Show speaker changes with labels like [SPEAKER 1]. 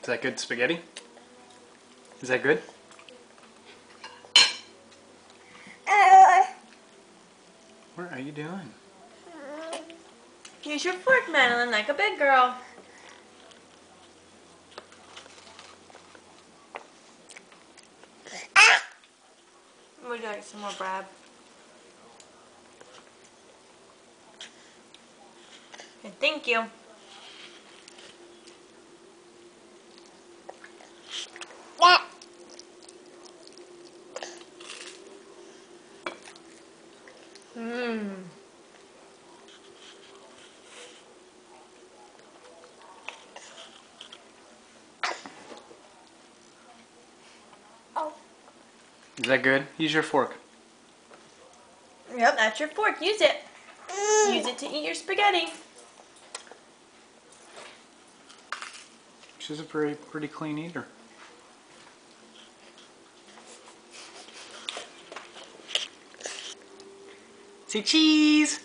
[SPEAKER 1] that good spaghetti? Is that good? What are you doing?
[SPEAKER 2] Use your fork, Madeline, like a big girl. Would you like some more, Brad? Okay, thank you. Mmm. Oh.
[SPEAKER 1] Is that good? Use your fork.
[SPEAKER 2] Yep, that's your fork. Use it. Use it to eat your spaghetti.
[SPEAKER 1] She's a pretty clean eater. Say cheese!